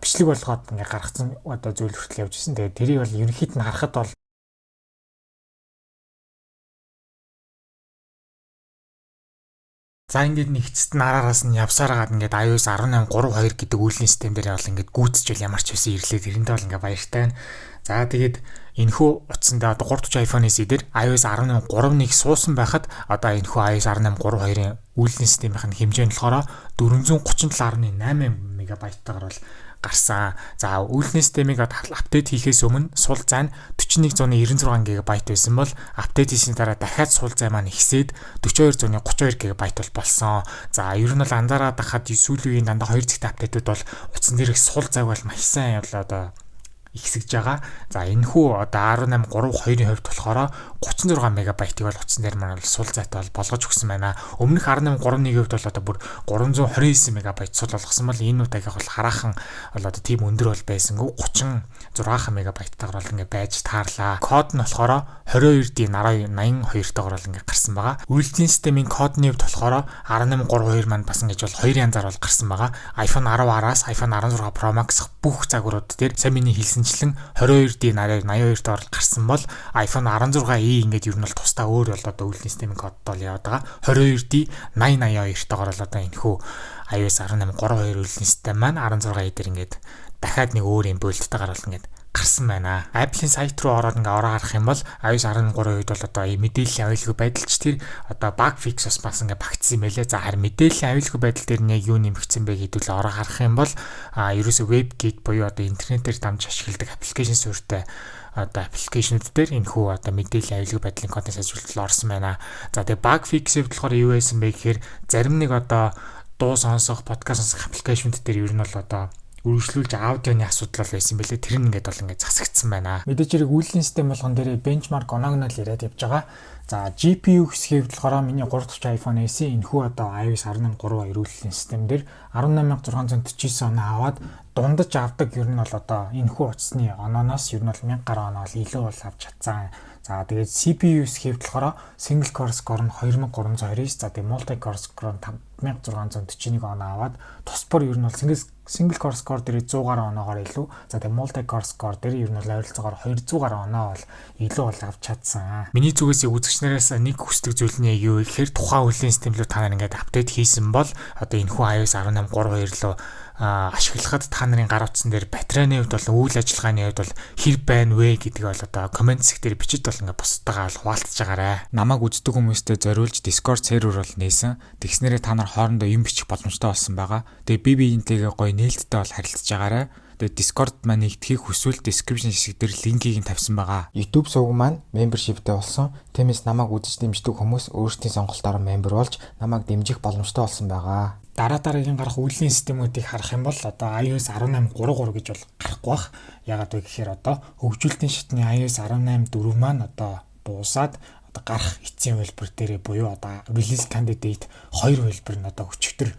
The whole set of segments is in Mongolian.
бичлэг болгоод ингээ гаргацсан одоо зүйл хүртэл явж ирсэн. Тэгээд тэрийг бол ерөнхийд нь харахад бол за ингээд нэгцэд нараараас нь явсараад ингээд iOS 18 3.2 гэдэг үйлний систем дээр бол ингээд гүйцэтгэл ямар ч байсан ирлээ тэрэндээ бол ингээд баяртай байна. За тэгээд энэхүү утсандаа одоо 340 iPhone SE дээр iOS 18 3.1 суусан байхад одоо энэхүү iOS 18 3.2-ын үйлний системийн хэмжээ нь болохоор 437.8 мегабайттайгаар бол гарсан. За үйлний системийг апдейт хийхээс өмнө сул зай нь 41.96 ГБ байсан бол апдейт хийсний дараа дахиад сул зай маань ихсээд 42.32 ГБ бол болсон. За ер нь бол анзаараад хахад сүүлийн үеийн дандаа 2 зэгтэй апдейтууд бол утсан дээрх сул зайг бол маш сайн одоо ихсэж байгаа. За энэхүү одоо 18 3.2-ийн хувьд болохоор 36 мегабайтыг бол утсан дээр маань сул зайтай бол болгож өгсөн байна. Өмнөх 18 3.1-ийн хувьд бол одоо бүр 329 мегабайт сул болгосон бол энэ удаагийнх бол хараахан бол одоо тийм өндөр бол байсангүй 36 мегабайттайгаар бол ингээ байж таарлаа. Код нь болохоор 22D82 таагаар бол ингээ гарсан байгаа. Үйлдвэрлэлийн системийн кодны хувьд болохоор 18 3.2 маань бас ингэж бол хоёр янзаар бол гарсан байгаа. iPhone 10R-аас iPhone 16 Pro Max бүх загварууд дээр сайн миний хэлсэнчлэн 22D82 таар гарсан бол iPhone 16e ингээд ер нь бол тусдаа өөр бол одоо үйлдвэрлэлийн системийн кодтой бол яваад байгаа. 22D882 таагаар бол одоо энэхүү iOS 18 3.2 үйлдвэрлэлийн систем маань 16e дээр ингээд дахиад нэг өөр юм буйлттайгаар бол ингээд гарсан байна. Apple-ийн сайт руу ороод ингээ ороо харах юм бол iOS 13-ийн үед бол одоо мэдээллийн аюулгүй байдалч тэр одоо bug fix бас ингээ багтсан юм байлээ. За харин мэдээллийн аюулгүй байдал дээр нь яг юу нэмэгдсэн бэ гэдүүл ороо харах юм бол ерөөсөө WebKit буюу одоо интернетээр дамж ашигладаг аппликейшн суурьтай одоо аппликейшнүүд дээр энэхүү одоо мэдээллийн аюулгүй байдлын контент сайжруулалт орсон байна. За тэгээ bug fix-ийг болохоор юу байсан бэ гэхээр зарим нэг одоо дуу сонсох, подкаст сонсох аппликейшнүүд дээр ер нь бол одоо үргэлжлүүлж аудионы асуудал байсан бэлээ. Тэр нь ингээд бол ингээд засагдсан байна. Мэдээж хэрэг үйлдвэрлэлийн систем болгон дээр benchmark оногнол яриад явж байгаа. За GPU хэсгийг болохоор миний 340 iPhone SE энэхүү одоо iOS 18 3.2 үйлдвэрлэлийн систем дээр 18649 оноо аваад дундаж авдаг ер нь бол одоо энэхүү утасны онооноос ер нь бол 1000 гаруй оноо илүү бол авч чадсан. За тэгээд CPU хэсгийг болохоор single core score нь 2329. За тэгээд multi core score нь 5641 оноо аваад тусбар ер нь бол single core score дээр 100 гаруй оноогоор илүү. За тэгээд multi core score дээр ер нь бол ойролцоогоор 200 гаруй оноо бол илүү бол авч чадсан. Миний зүгээс үзэгчнээс нэг хүсдэг зүйл нь юу вэ гэхээр тухайн үйлдвэрлэлийн системлүү та нар ингээд апдейт хийсэн бол одоо энэхүү iOS 18 3.2 руу ашиглахад та нарын гар утсан дээр батарейны хувьд бол үйл ажиллагааны хувьд бол хэр байна вэ гэдгийг бол одоо комент сек дээр бичиж бол ингээд бусдаагаа бол хуваалцаж байгаарай. Намайг үздэг хүмүүстээ зориулж Discord сервер бол нээсэн. Тэгснээрээ та нар хоорондоо юм бичих боломжтой болсон байгаа. Тэгээ би биентэйгээ гоё нээлттэй бол харилцаж байгаарай. Тэгээ Discord маань нэгдэхийг хүсвэл description хэсэг дээр линкийг нь тавьсан байгаа. YouTube сувг маань membershipтэй болсон. Тиймээс намайг үзэж дэмждэг хүмүүс өөрсдийн сонголтоор member болж намайг дэмжих боломжтой болсон байгаа. Дараагийн гарах үйлдвэрлэлийн системүүдийг харах юм бол одоо iOS 18 3.3 гэж бол гарахгүй бах. Ягаад вэ гэхээр одоо хөгжүүлэлтийн шатны iOS 18 4 маань одоо дуусаад одоо гарах эцсийн хэлбэр дээрээ буюу одоо release candidate 2 хэлбэр нь одоо өчигдөр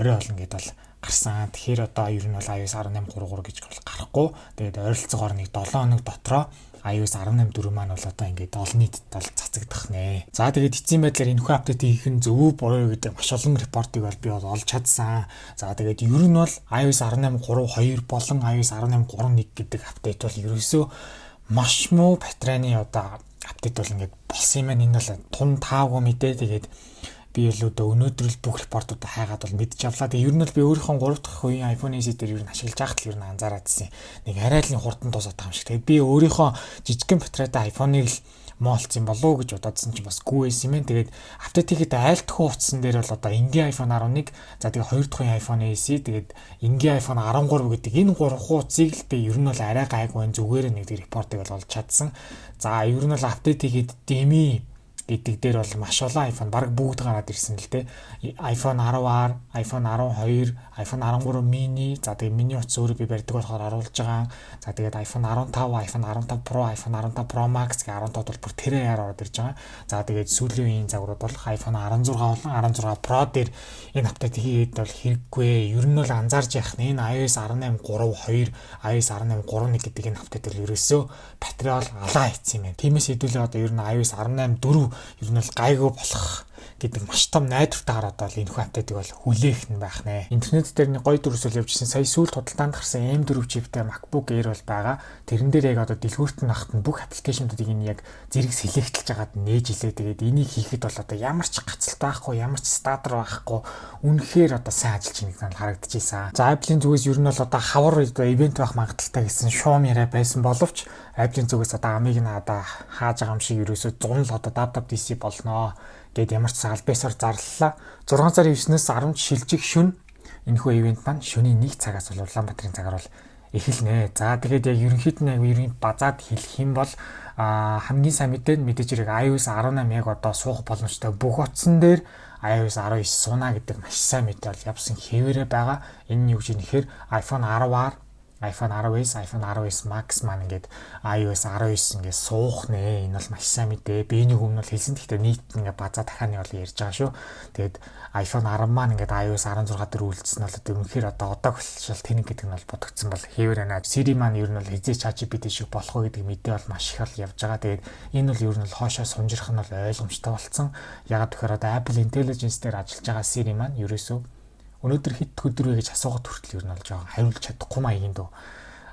орой олон гэдээ бол гарсан. Тэгэхээр одоо ер нь бол iOS 18 3.3 гэж бол гарахгүй. Тэгээд ойролцоогоор нэг 7 хоног дотроо iOS 18 4 маань бол одоо ингээд олон нийтэд бол цацагдах нэ. За тэгээд эцсийн байдлаар энэхүү апдейт хийх нь зөв буруу гэдэг маш олон репортыг бол би бол олж чадсан. За тэгээд ер нь бол iOS 18 3.2 болон iOS 18 3.1 гэдэг апдейт бол ерөөсөө маш муу батарейны одоо апдейт бол ингээд болсон юм байна. Энэ бол тун таагүй мэдээ. Тэгээд би л өнөөдөр л бүх репортуудаа хайгаад бол мэдж авлаа. Тэгээ ер нь л би өөрийнхөө 3 дахь үеийн iPhone SE дээр ер нь ашиглаж байхад л ер нь анзаараад ирсэн. Нэг арайлын хурдан дуусаад байгаа юм шиг. Тэгээ би өөрийнхөө жижигхэн батарейтай iPhone-ыг л моолцсон болов уу гэж бодоодсэн чинь бас гүй байсан юм. Тэгээд апдейт хийхэд айлтгүй утсан дээр бол одоо энгийн iPhone 11, за тэгээ 2 дахь үеийн iPhone SE, тэгээд энгийн iPhone 13 гэдэг энэ 3 хуудсыг л би ер нь бол арай гайгүй зүгээр нэг репортыг бол олж чадсан. За ер нь бол апдейт хийгээд дэмий гэдэг дээр бол маш олон iPhone баг бүгд гараад ирсэн л дээ. iPhone 10R, iPhone 12, iPhone 13 mini, за тэгээ mini утас өөрөө би барьдаг болохоор оруулж байгаа. За тэгээд iPhone 15, iPhone 15 Pro, iPhone 15 Pro Max гэх 15 бол бүр тэрээр ороод ирж байгаа. За тэгээд сүүлийн үеийн загварууд бол iPhone 16 болон 16 Pro дээр энэ апдейт хийгээд бол хэрэггүй. Ер нь бол анзаарч яах нь энэ iOS 18 3.2, iOS 18 3.1 гэдэг энэ апдейт бол ерөөсөө батарей бол алаа хийсэн юм байна. Тиймээс хэдүүлээ одоо ер нь iOS 18 4 ер нь бол гайгүй болох гэдэг маш том найдвартайгаар одоо л энэхүү апдейтыг бол хүлээх нь байх нэ. Интернет дээр нэг гоё дүрсэл явжсэн. Сая сүүл худалдаанд гарсан M4 чиптэй MacBook Air бол байгаа. Тэрэн дээр яг одоо дэлгүүрт нь ахт нь бүх аппликейшнуудыг энэ яг зэрэг селектлж агаад нээж илээ. Тэгээд энийг хийхэд бол одоо ямар ч гацалт байхгүй, ямар ч статер байхгүй үнэхээр одоо сайн ажиллаж байгааг нь харагдчихсан. За Apple-ийн зүгээс ер нь бол одоо хавар одоо ивент байх магадaltaй гэсэн шуум яриа байсан боловч Apple-ийн зүгээс одоо амиг нь одоо хааж байгаа юм шиг ерөөсөө 100 л одоо WWDC болноо гэд ямар ч албасаар зарлалаа. 6 сарын 9-өөс 10-нд шилжих шөнө энэхүү ивент маань шөнийн 1 цагаас бол Улаанбаатарын цагаар бол эхэлнэ. За тэгээд яг ерөнхийд нь яг базаад хэлэх юм бол хамгийн сайн мэдээж хэрэг iOS 18 яг одоо суух боломжтой бүх утсан дээр iOS 19 сууна гэдэг маш сайн мэдээ бол явсан хэвээрээ байгаа. Энэ нь юу гэж нэхэр iPhone 10-аар iPhone 10s, iPhone 10s Max маань ингээд iOS 19 ингээд суух нэ. Энэ бол маш сайн мэдээ. Би энийг өмнө нь хэлсэн. Гэхдээ нийт ингээд базаа дахианы бол ярьж байгаа шүү. Тэгээд iPhone 10 маань ингээд iOS 16 дээр үйлдсэн бол үнэхээр одоо болшил тэнэг гэдэг нь бол бодогдсон бол хэвээр байна. Siri маань ер нь бол хизээ ChatGPT шиг болох уу гэдэг мэдээ бол маш их бол явж байгаа. Тэгээд энэ бол ер нь бол хоошоо сунжирах нь бол ойлгомжтой болсон. Ягаад гэхээр одоо Apple Intelligence дээр ажиллаж байгаа Siri маань ерөөсөө өнөөдөр хэд өдөр вэ гэж асуугаад хүртэл ер нь бол жоохон хариулж чадахгүй маягийн дөө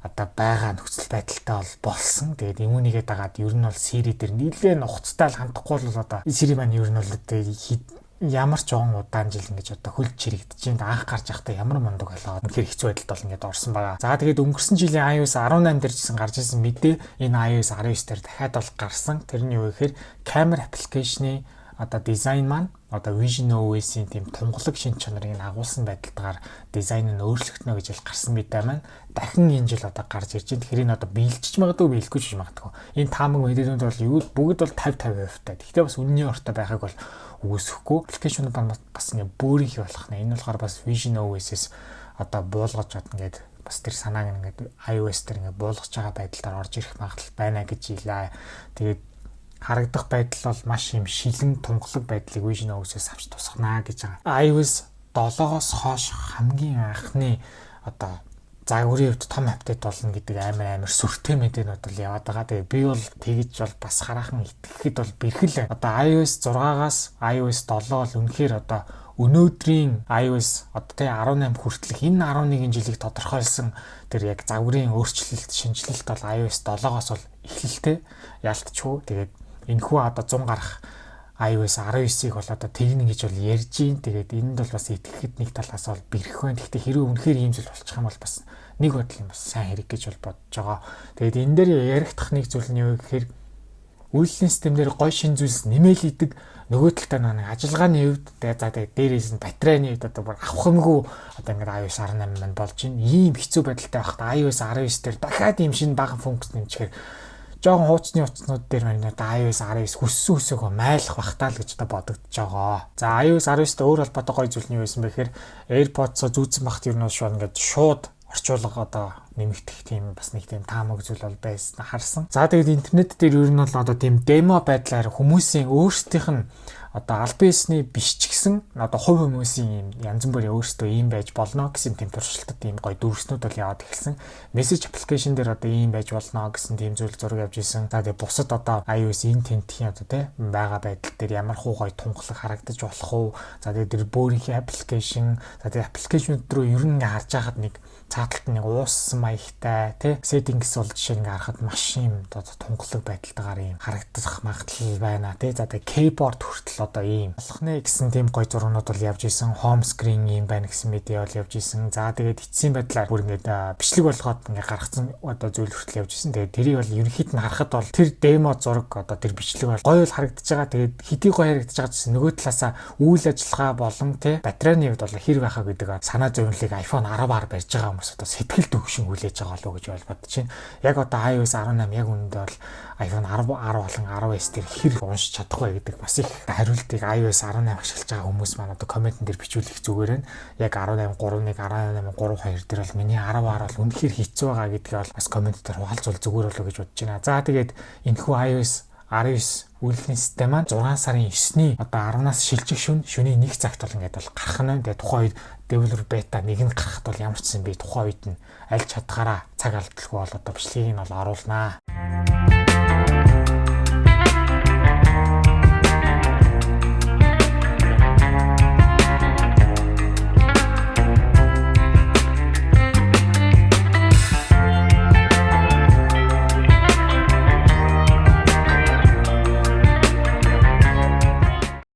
одоо байгаа нөхцөл байдалтай болсон. Тэгээд имүүнийгээ дагаад ер нь бол Siri дээр нэлээд нухацтай л хандахгүй бол одоо Siri маань ер нь бол ямар ч он удаан жил ингэж одоо хөлж чирэгдэж юм анх гарч явахдаа ямар мундаг болоод үнэхээр хэцүү байдалд бол ингэж орсон байгаа. За тэгээд өнгөрсөн жилийн iOS 18 дээр жисэн гарч ирсэн мэдээ энэ iOS 19 дээр дахиад бол гарсан. Тэрний юу гэхээр камер аппликейшны одоо дизайн маань одоо Vision OS-ийн тийм тунгалаг шинж чанарыг агуулсан байдалтайгаар дизайн нь өөрчлөгдөнө гэж гарсан мэдээ маань дахин энэ жил одоо гарч ирж байна. Тэгэхээр энэ одоо биелжиж магадгүй биелэхгүй ч магадгүй. Энэ таамаг мэдээлэлүүд бол юу бүгд бол 50-50% таа. Гэхдээ бас үнний ортой байхыг бол үгүйсэхгүй. Аппликейшнууд бас ингээ бөөрийнхий болох нэ. Энэ болохоор бас Vision OS-с одоо буулгаж чад ингээд бас тэр санааг ингээд iOS дээр ингээд буулгаж байгаа байдлаар орж ирэх магадлал байна гэж хэлээ. Тэгээд харагдах байдал бол маш юм шилэн тунгалаг байдлыг Vision OS-с авч тусгана гэж байгаа. iOS 7-оос хойш хамгийн анхны одоо загварын хувьд том апдейт болно гэдэг амар сүртэй мэдээнүүд бол яваад байгаа. Тэгээ би бол тэгж бол бас хараахан итгэхэд бол бэрхэл. Одоо iOS 6-аас iOS 7 бол үнэхээр одоо өнөөдрийн iOS одоо тэ 18 хүртэлх энэ 11 жилийг тодорхойлсон тэр яг загварын өөрчлөлт шинжилэлт бол iOS 7-оос бол эхэлтэй ялтчгүй. Тэгээд энэхүү одоо 100 гарах iOS 19-ийг бол одоо тэгнэ гэж бол ярьж гин. Тэгээд энд бол бас итгэхэд нэг талаас бол бэрх байна. Гэхдээ хэрвээ үнэхээр ийм зүйл болчих юм бол бас нэг бодлын бас сайн хэрэг гэж бол бодож байгаа. Тэгээд энэ дээр яригдах нэг зүйл нь юу гэхээр үйлдвэрлэлийн системээр гой шин зүйлс нэмэл идэг нөгөө талтай нэг ажиллагааны хувьд тэгээд дээрээс нь батарейны хувьд одоо бүр авахымгүй одоо ингээд iOS 18 маань болж байна. Ийм хэцүү байдалтай байхдаа iOS 19 дээр дахиад ийм шинэ бага функц нэмчихээр жоохон хуучны утаснууд дээр маань одоо iOS 19 хүссэн майлах бахтаа л гэж одоо бодогдож байгаа. За iOS 19-т өөр холбоотой гоё зүйл нь юу байсан бэ гэхээр AirPods-оо зүүцэн бахт ер нь шууд ингээд шууд орчуулга одоо нэмэгдэх тийм бас нэг тийм таамаг зүйл бол байсан харсан. За тэгээд интернет дээр ер нь бол одоо тийм демо байдлаар хүмүүсийн өөрсдийнх нь одоо аль биесний биш ч гэсэн одоо хувь хүмүүсийн юм янз бүрийн өөрсдөө ийм байж болно гэсэн тийм туршилтад ийм гоё дүрснүүд бол яваад эхэлсэн. Message application дээр одоо ийм байж болно гэсэн тийм зүйл зураг явж исэн. За тэгээд бусад одоо iOS энэ тентхийн одоо тий байгаа байдал дээр ямар хуу гоё тунхлаг харагдаж болох уу. За тэгээд тэр бөөрийнхээ application за тэгээд аппликейшнүүд рүү ер нь харж байхад нэг цааталт нэг ууссан маягтай тий settings бол жишээ нь харахад маш юм одоо тунхлаг байдалтайгаар ийм харагдах магадлал байна тий. За тэгээд keyboard хүртэл одоо ийм болох нэ гэсэн тийм гоё зургууд бол явж исэн. Home screen ийм байна гэсэн мэдээ бол явж исэн. За тэгээд эцсийн байдлаар бүр ингээд бичлэг болгоод ингээд гаргацсан одоо зүйл хүртэл явж исэн. Тэгээд тэрийг бол ерөнхийд нь харахад бол тэр демо зураг одоо тэр бичлэг бол гоё л харагдаж байгаа. Тэгээд хэдий гоё харагдаж байгаа гэсэн нөгөө талаасаа үйл ажиллагаа болон тий батарейны хувьд бол хэр байхаа гэдэг санаа зовнилыг iPhone 10-аар барьж байгаа хүмүүс одоо сэтгэл төгшин хүлээж байгаа болов уу гэж бодож байна. Яг одоо iOS 18 яг үүндээ бол iPhone 10 болон 10s дээр хэр уншиж чадах вэ гэдэг бас их хариултыг iOS 18 ашиглаж байгаа хүмүүс маань одоо комментэн дээр бичүүлэх зүгээр байна. Яг 18.3-ыг 18.32 дээр бол миний 10-аар бол үнэхээр хэцүү байгаа гэдгийг бол бас коммент дээр хуваалцвал зүгээр болов уу гэж бодож байна. За тэгээд энэхүү iOS 19 үйлдвэрлэлийн систем маань 6 сарын 9-ний одоо 10-наас шилжих шөнийн 1 цагт бол ингээд бол гарах нь. Тэгээд тухайн үед developer beta 1 нь гарахад бол ямар ч юм би тухайн үед нь аль чадгаараа цаг алдалгүй бол одоо бичлэгийг нь бол оруулнаа.